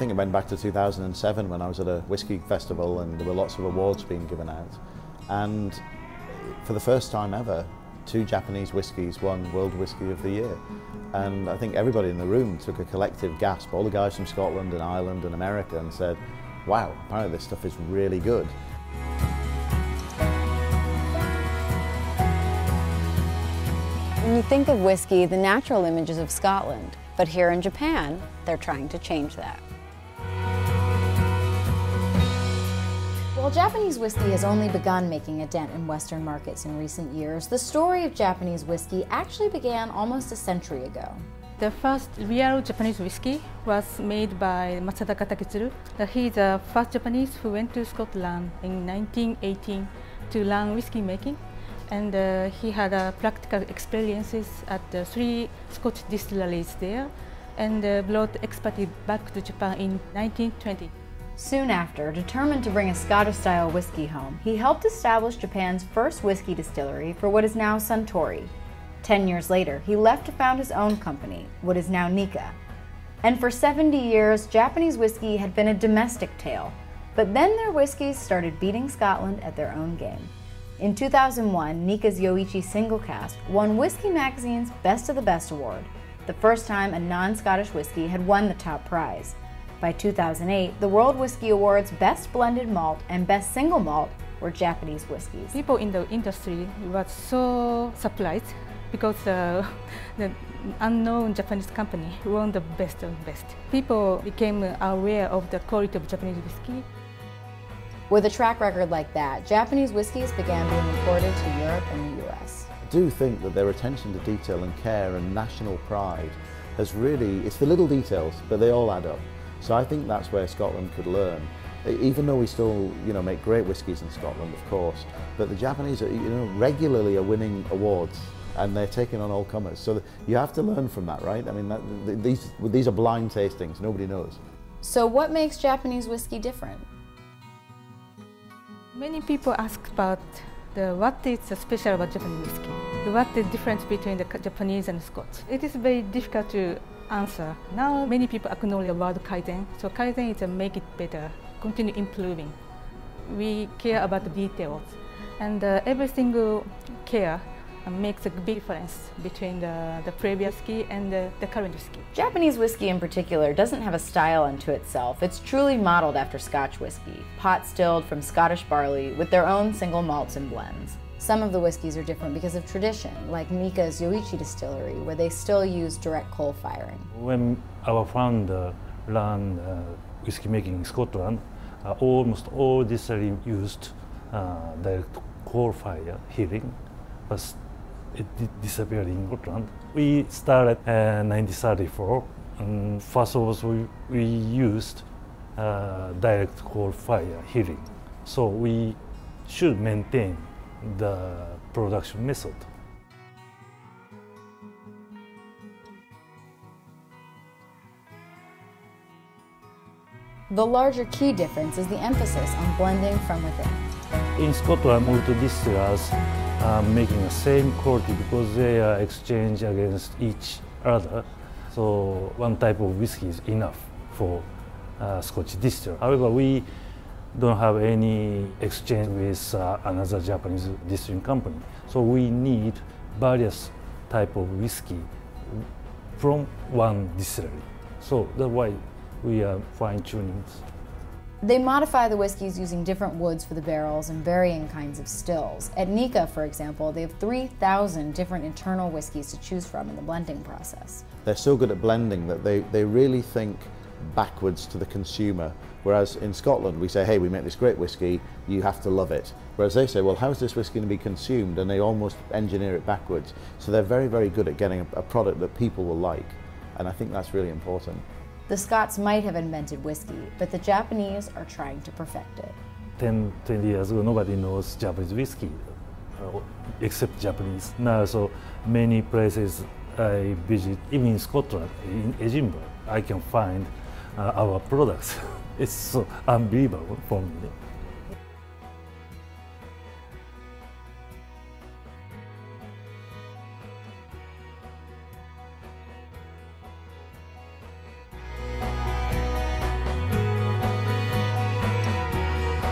think it went back to 2007 when I was at a whiskey festival and there were lots of awards being given out. And for the first time ever, 2 Japanese whiskies won World Whisky of the Year. And I think everybody in the room took a collective gasp, all the guys from Scotland and Ireland and America, and said, wow, apparently this stuff is really good. When you think of whiskey, the natural image is of Scotland. But here in Japan, they're trying to change that. While Japanese whiskey has only begun making a dent in Western markets in recent years, the story of Japanese whiskey actually began almost a century ago. The first real Japanese whiskey was made by Masataka Taketsuru. He is the first Japanese who went to Scotland in 1918 to learn whiskey making. And he had practical experiences at 3 Scotch distilleries there and brought expertise back to Japan in 1920. Soon after, determined to bring a Scottish-style whiskey home, he helped establish Japan's first whiskey distillery for what is now Suntory. 10 years later, he left to found his own company, what is now Nikka. And for 70 years, Japanese whiskey had been a domestic tale. But then their whiskeys started beating Scotland at their own game. In 2001, Nikka's Yoichi single cask won Whiskey Magazine's Best of the Best award, the first time a non-Scottish whiskey had won the top prize. By 2008, the World Whiskey Awards' Best Blended Malt and Best Single Malt were Japanese whiskeys. People in the industry were so surprised because the unknown Japanese company won the best of the best. People became aware of the quality of Japanese whiskey. With a track record like that, Japanese whiskeys began being imported to Europe and the US. I do think that their attention to detail and care and national pride has really, it's the little details, but they all add up. So I think that's where Scotland could learn. Even though we still, make great whiskies in Scotland, of course, but the Japanese are, regularly are winning awards and they're taking on all comers. So you have to learn from that, right? I mean, these are blind tastings, nobody knows. So what makes Japanese whiskey different? Many people ask about what is so special about Japanese whiskey. What is the difference between the Japanese and Scotch? It is very difficult to answer. Now many people acknowledge the word kaizen. So kaizen is to make it better, continue improving. We care about the details, and every single care makes a big difference between the previous whiskey and the current whiskey. Japanese whiskey in particular doesn't have a style unto itself. It's truly modeled after Scotch whiskey, pot stilled from Scottish barley with their own single malts and blends. Some of the whiskeys are different because of tradition, like Nikka's Yoichi distillery, where they still use direct coal firing. When our founder learned whiskey making in Scotland, almost all distilleries used direct coal fire heating, but it disappeared in Scotland. We started in 1934, and first of all we used direct coal fire heating. So we should maintain the production method. The larger key difference is the emphasis on blending from within. In Scotland, multiple distillers are making the same quality because they are exchanged against each other. So one type of whiskey is enough for Scotch distiller. However, we don't have any exchange with another Japanese distilling company. So we need various type of whiskey from one distillery. So that's why we are fine-tuning. They modify the whiskeys using different woods for the barrels and varying kinds of stills. At Nikka, for example, they have 3,000 different internal whiskeys to choose from in the blending process. They're so good at blending that they really think backwards to the consumer. Whereas in Scotland, we say, hey, we make this great whiskey, you have to love it. Whereas they say, well, how's this whiskey going to be consumed? And they almost engineer it backwards. So they're very, very good at getting a product that people will like. And I think that's really important. The Scots might have invented whiskey, but the Japanese are trying to perfect it. 20 years ago, nobody knows Japanese whiskey except Japanese. Now, so many places I visit, even in Scotland, in Edinburgh, I can find our products. It's so unbelievable for me.